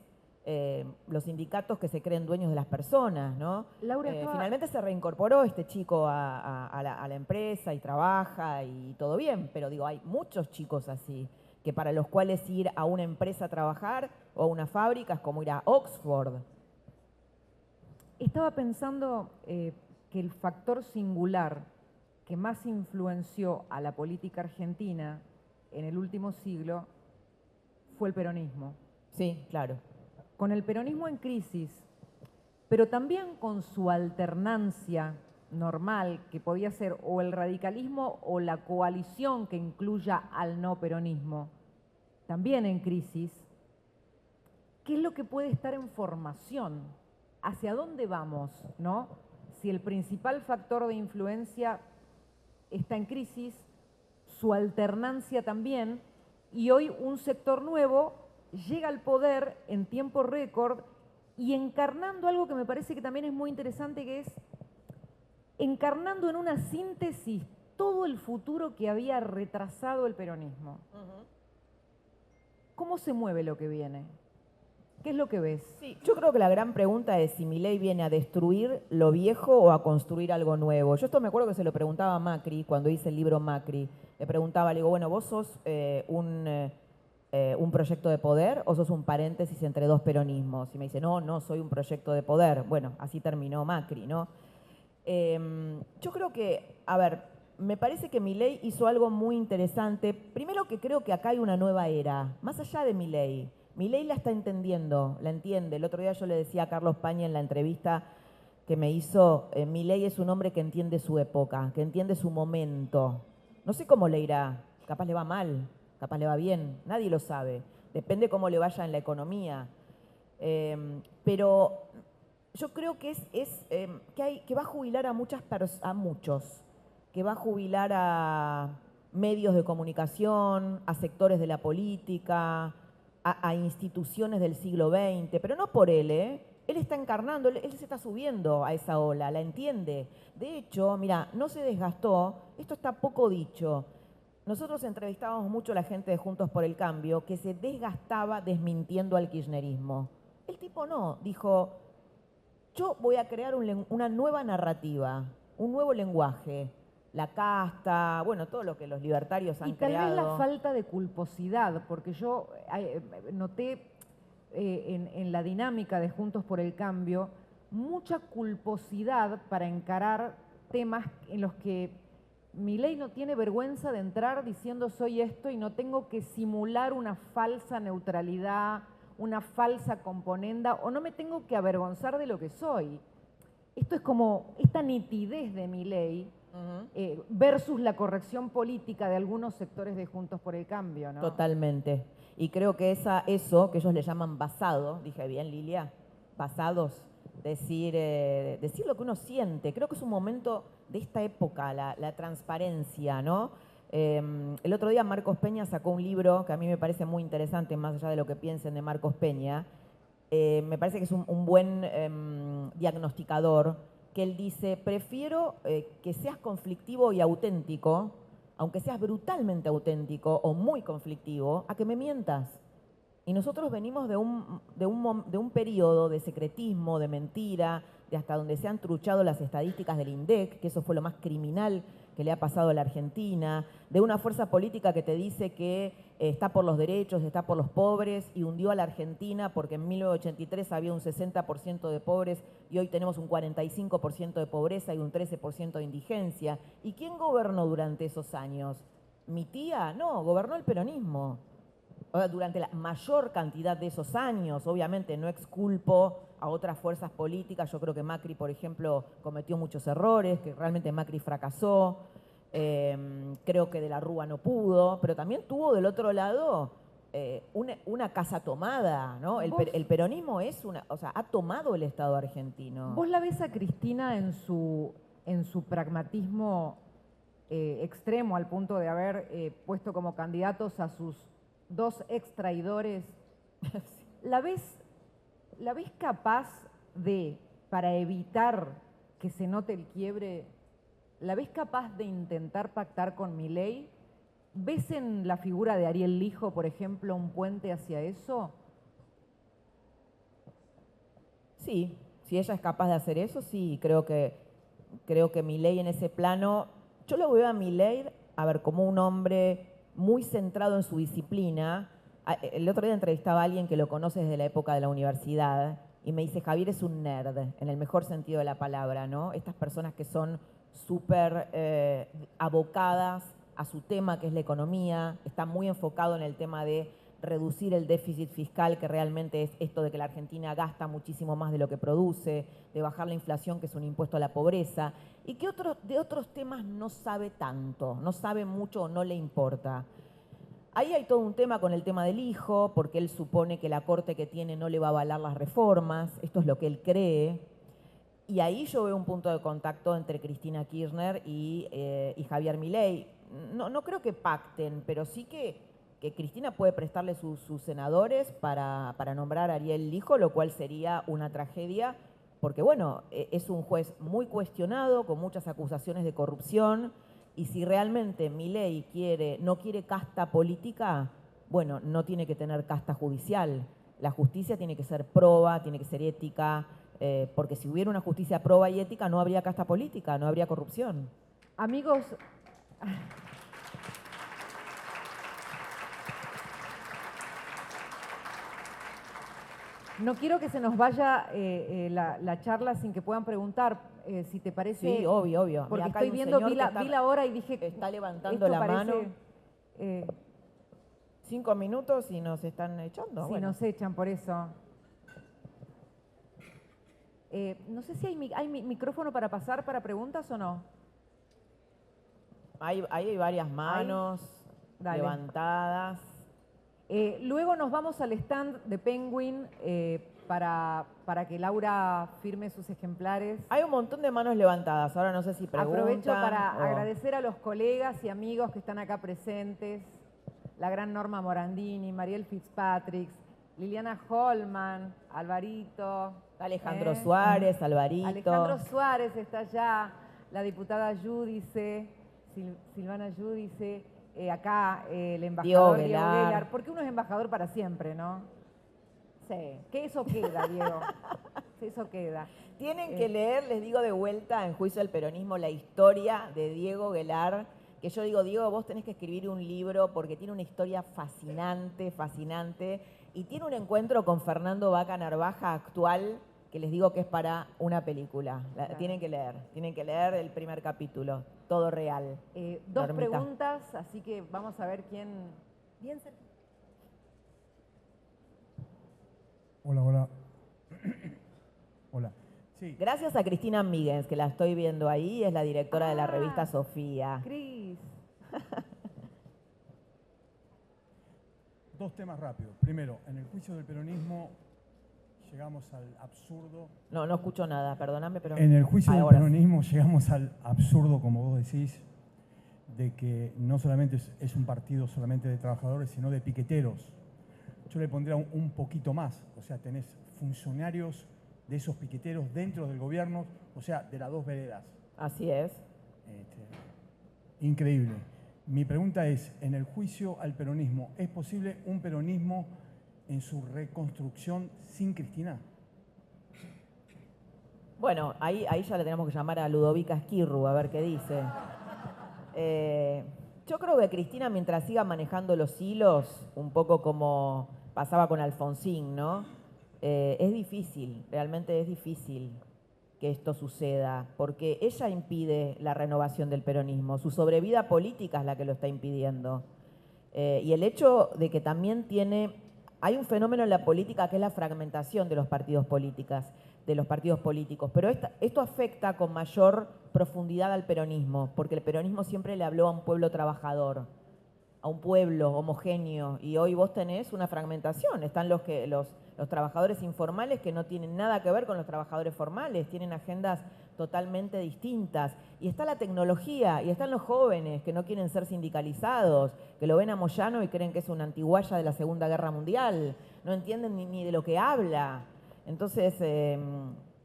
los sindicatos que se creen dueños de las personas, ¿no? Laura, finalmente se reincorporó este chico a la empresa y trabaja y todo bien, pero digo, hay muchos chicos así, que para los cuales ir a una empresa a trabajar o a una fábrica es como ir a Oxford. Estaba pensando que el factor singular que más influenció a la política argentina en el último siglo fue el peronismo. Sí, claro. Con el peronismo en crisis, pero también con su alternancia normal, que podía ser o el radicalismo o la coalición que incluya al no peronismo, también en crisis, ¿qué es lo que puede estar en formación? ¿Hacia dónde vamos, no? Si el principal factor de influencia está en crisis, su alternancia también, y hoy un sector nuevo llega al poder en tiempo récord y encarnando algo que me parece que también es muy interesante, que es encarnando en una síntesis todo el futuro que había retrasado el peronismo. ¿Cómo se mueve lo que viene? ¿Qué es lo que ves? Sí, yo creo que la gran pregunta es si Milei viene a destruir lo viejo o a construir algo nuevo. Yo esto me acuerdo que se lo preguntaba a Macri cuando hice el libro Macri. Le preguntaba, le digo, bueno, ¿vos sos un proyecto de poder o sos un paréntesis entre dos peronismos? Y me dice, no, soy un proyecto de poder. Bueno, así terminó Macri, ¿no? Yo creo que, a ver, me parece que Milei hizo algo muy interesante. Primero que creo que acá hay una nueva era, más allá de Milei. Milei la está entendiendo, la entiende. El otro día yo le decía a Carlos Pañi en la entrevista que me hizo, Milei es un hombre que entiende su época, que entiende su momento. No sé cómo le irá, capaz le va mal, capaz le va bien, nadie lo sabe. Depende cómo le vaya en la economía. Pero yo creo que que va a jubilar a muchos, que va a jubilar a medios de comunicación, a sectores de la política, a instituciones del siglo XX, pero no por él, ¿eh? Él está encarnando, él se está subiendo a esa ola, la entiende. De hecho, mira, no se desgastó, esto está poco dicho. Nosotros entrevistábamos mucho a la gente de Juntos por el Cambio que se desgastaba desmintiendo al kirchnerismo. El tipo no, dijo, yo voy a crear una nueva narrativa, un nuevo lenguaje. La casta, bueno, todo lo que los libertarios han creado. Y tal vez la falta de culposidad, porque yo noté en la dinámica de Juntos por el Cambio mucha culposidad para encarar temas en los que Milei no tiene vergüenza de entrar diciendo soy esto y no tengo que simular una falsa neutralidad, una falsa componenda, o no me tengo que avergonzar de lo que soy. Esto es como esta nitidez de Milei versus la corrección política de algunos sectores de Juntos por el Cambio, ¿no? Totalmente. Y creo que eso que ellos le llaman basado, dije bien Lilia, basados, decir lo que uno siente. Creo que es un momento de esta época, la transparencia, ¿no? El otro día Marcos Peña sacó un libro que a mí me parece muy interesante, más allá de lo que piensen de Marcos Peña. Me parece que es un buen diagnosticador, que él dice, prefiero que seas conflictivo y auténtico, aunque seas brutalmente auténtico o muy conflictivo, a que me mientas. Y nosotros venimos de un periodo de secretismo, de mentira, de hasta donde se han truchado las estadísticas del INDEC, que eso fue lo más criminal que le ha pasado a la Argentina, de una fuerza política que te dice que está por los derechos, está por los pobres y hundió a la Argentina porque en 1983 había un 60% de pobres y hoy tenemos un 45% de pobreza y un 13% de indigencia. ¿Y quién gobernó durante esos años? ¿Mi tía? No, gobernó el peronismo. Durante la mayor cantidad de esos años, obviamente no exculpo a otras fuerzas políticas, yo creo que Macri, por ejemplo, cometió muchos errores, que realmente Macri fracasó, creo que de la Rúa no pudo, pero también tuvo del otro lado una casa tomada, ¿no? El peronismo ha tomado el Estado argentino. ¿Vos la ves a Cristina en su pragmatismo extremo al punto de haber puesto como candidatos a sus dos extraidores? ¿La ves capaz de, para evitar que se note el quiebre, la ves capaz de intentar pactar con Milei? ¿Ves en la figura de Ariel Lijo, por ejemplo, un puente hacia eso? Sí, si ella es capaz de hacer eso, sí, creo que Milei en ese plano, yo lo veo a Milei, a ver, como un hombre muy centrado en su disciplina. El otro día entrevistaba a alguien que lo conoce desde la época de la universidad y me dice, Javier es un nerd, en el mejor sentido de la palabra, ¿no? Estas personas que son súper abocadas a su tema, que es la economía, está muy enfocado en el tema de reducir el déficit fiscal, que realmente es esto de que la Argentina gasta muchísimo más de lo que produce, de bajar la inflación, que es un impuesto a la pobreza, y que de otros temas no sabe tanto, no sabe mucho o no le importa. Ahí hay todo un tema con el tema del hijo, porque él supone que la corte que tiene no le va a avalar las reformas, esto es lo que él cree, y ahí yo veo un punto de contacto entre Cristina Kirchner y Javier Milei. No creo que pacten, pero sí que que Cristina puede prestarle sus senadores para nombrar a Ariel Lijo, lo cual sería una tragedia, porque bueno, es un juez muy cuestionado, con muchas acusaciones de corrupción, y si realmente Milei no quiere casta política, bueno, no tiene que tener casta judicial. La justicia tiene que ser proba, tiene que ser ética, porque si hubiera una justicia proba y ética no habría casta política, no habría corrupción. Amigos, no quiero que se nos vaya la charla sin que puedan preguntar, si te parece. Sí, obvio, obvio. Porque Mira, estoy viendo, vi la hora y dije. Está levantando la mano. 5 minutos y nos están echando. Sí, bueno. nos echan por eso. No sé si hay micrófono para pasar para preguntas o no. Hay varias manos levantadas. Luego nos vamos al stand de Penguin para que Laura firme sus ejemplares. Hay un montón de manos levantadas, ahora no sé si preguntan. Aprovecho para agradecer a los colegas y amigos que están acá presentes, la gran Norma Morandini, Mariel Fitzpatrick, Liliana Holman, Alvarito. Alejandro Suárez, Alvarito. Alejandro Suárez está allá, la diputada Yúdice, Silvana Yúdice. Acá el embajador Diego Guelar, porque uno es embajador para siempre, ¿no? Sí, que eso queda, Diego. Sí, eso queda. Tienen que leer, les digo de vuelta, en Juicio del Peronismo, la historia de Diego Guelar, que yo digo, Diego, vos tenés que escribir un libro porque tiene una historia fascinante, fascinante, y tiene un encuentro con Fernando Vaca Narvaja actual, que les digo que es para una película. Claro. Tienen que leer el primer capítulo, todo real. Dos preguntas, así que vamos a ver quién... Bien cerca. Hola. Hola. Sí. Gracias a Cristina Míguez, que la estoy viendo ahí, es la directora de la revista Sofía. Cris. Dos temas rápidos. Primero, en el juicio del peronismo llegamos al absurdo. No escucho nada, perdóname, pero... En el juicio del peronismo llegamos al absurdo, como vos decís, de que no solamente es un partido solamente de trabajadores, sino de piqueteros. Yo le pondría un poquito más, o sea, tenés funcionarios de esos piqueteros dentro del gobierno, o sea, de las dos veredas. Así es. Increíble. Mi pregunta es, en el juicio al peronismo, ¿es posible un peronismo en su reconstrucción sin Cristina? Bueno, ahí ya le tenemos que llamar a Ludovica Esquirru, a ver qué dice. Yo creo que Cristina, mientras siga manejando los hilos, un poco como pasaba con Alfonsín, ¿no? Es difícil, realmente es difícil que esto suceda, porque ella impide la renovación del peronismo, su sobrevida política es la que lo está impidiendo. Y el hecho de que también hay un fenómeno en la política que es la fragmentación de los partidos políticos, pero esto afecta con mayor profundidad al peronismo, porque el peronismo siempre le habló a un pueblo trabajador, a un pueblo homogéneo, y hoy vos tenés una fragmentación. Están los trabajadores informales que no tienen nada que ver con los trabajadores formales, tienen agendas totalmente distintas. Y está la tecnología, y están los jóvenes que no quieren ser sindicalizados, que lo ven a Moyano y creen que es una antiguaya de la Segunda Guerra Mundial, no entienden ni de lo que habla. Entonces,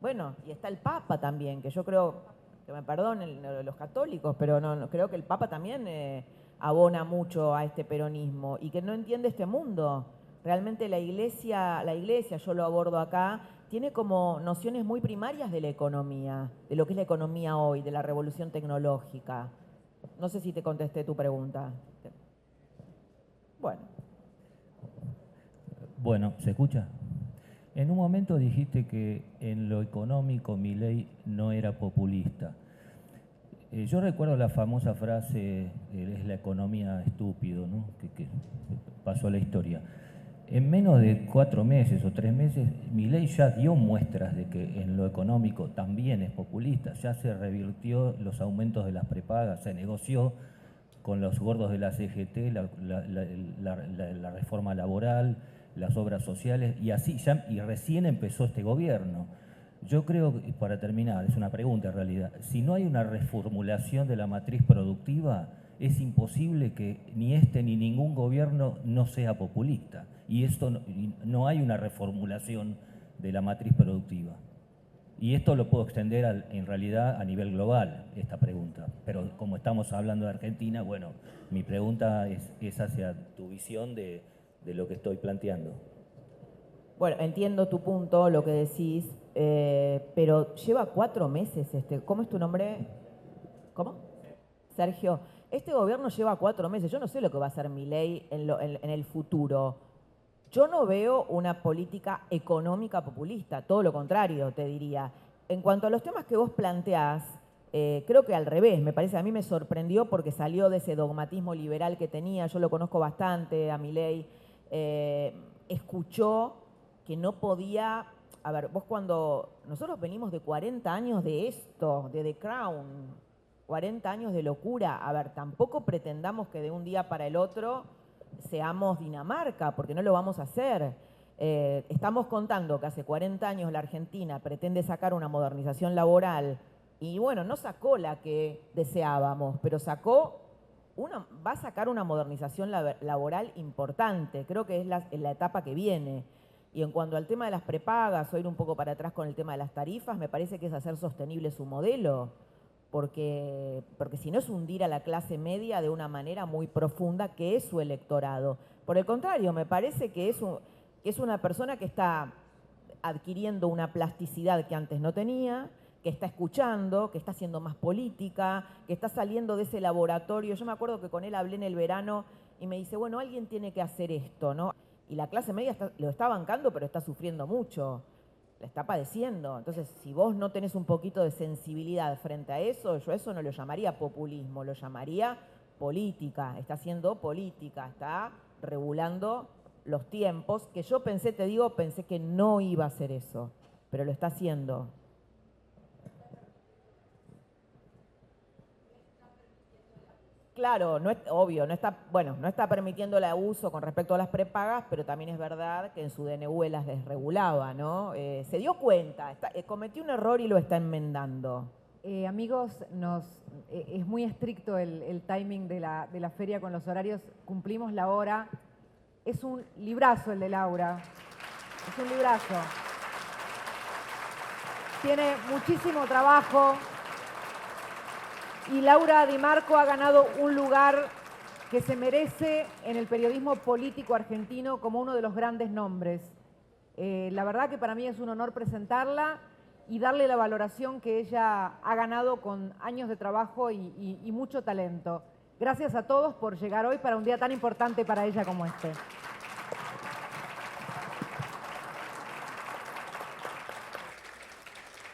bueno, y está el Papa también, que yo creo, que me perdonen los católicos, pero no creo que el Papa también abona mucho a este peronismo y que no entiende este mundo. Realmente la iglesia, yo lo abordo acá, tiene como nociones muy primarias de la economía, de lo que es la economía hoy, de la revolución tecnológica. No sé si te contesté tu pregunta. Bueno, ¿se escucha? En un momento dijiste que en lo económico Milei no era populista. Yo recuerdo la famosa frase, es la economía estúpido, ¿no? que pasó a la historia. En menos de 4 meses o 3 meses, Milei ya dio muestras de que en lo económico también es populista. Ya se revirtió los aumentos de las prepagas, se negoció con los gordos de la CGT la reforma laboral, las obras sociales, y recién empezó este gobierno. Yo creo que, para terminar, es una pregunta en realidad, si no hay una reformulación de la matriz productiva, es imposible que ni este ni ningún gobierno no sea populista. Y esto no hay una reformulación de la matriz productiva. Y esto lo puedo extender en realidad a nivel global, esta pregunta. Pero como estamos hablando de Argentina, bueno, mi pregunta es hacia tu visión de lo que estoy planteando. Bueno, entiendo tu punto, lo que decís, pero lleva 4 meses ¿cómo es tu nombre? ¿Cómo? Sergio. Este gobierno lleva 4 meses. Yo no sé lo que va a hacer Milei en el futuro. Yo no veo una política económica populista, todo lo contrario, te diría. En cuanto a los temas que vos planteás, creo que al revés, me parece, a mí me sorprendió porque salió de ese dogmatismo liberal que tenía, yo lo conozco bastante, a Milei, escuchó que no podía. A ver, vos nosotros venimos de 40 años de esto, de The Crown, 40 años de locura. A ver, tampoco pretendamos que de un día para el otro seamos Dinamarca, porque no lo vamos a hacer. Estamos contando que hace 40 años la Argentina pretende sacar una modernización laboral y bueno, no sacó la que deseábamos, pero va a sacar una modernización laboral importante. Creo que es la etapa que viene. Y en cuanto al tema de las prepagas, o ir un poco para atrás con el tema de las tarifas, me parece que es hacer sostenible su modelo, porque si no es hundir a la clase media de una manera muy profunda, que es su electorado. Por el contrario, me parece que es una persona que está adquiriendo una plasticidad que antes no tenía, que está escuchando, que está haciendo más política, que está saliendo de ese laboratorio. Yo me acuerdo que con él hablé en el verano y me dice, bueno, alguien tiene que hacer esto, ¿no? Y la clase media lo está bancando, pero está sufriendo mucho, la está padeciendo. Entonces, si vos no tenés un poquito de sensibilidad frente a eso, yo eso no lo llamaría populismo, lo llamaría política. Está haciendo política, está regulando los tiempos, que yo pensé que no iba a hacer eso, pero lo está haciendo. Claro, no es obvio, no está permitiendo el abuso con respecto a las prepagas, pero también es verdad que en su DNU él las desregulaba, ¿no? Se dio cuenta, cometió un error y lo está enmendando. Amigos, es muy estricto el timing de la feria con los horarios, cumplimos la hora. Es un librazo el de Laura, es un librazo. Tiene muchísimo trabajo. Y Laura Di Marco ha ganado un lugar que se merece en el periodismo político argentino como uno de los grandes nombres. La verdad que para mí es un honor presentarla y darle la valoración que ella ha ganado con años de trabajo y mucho talento. Gracias a todos por llegar hoy para un día tan importante para ella como este.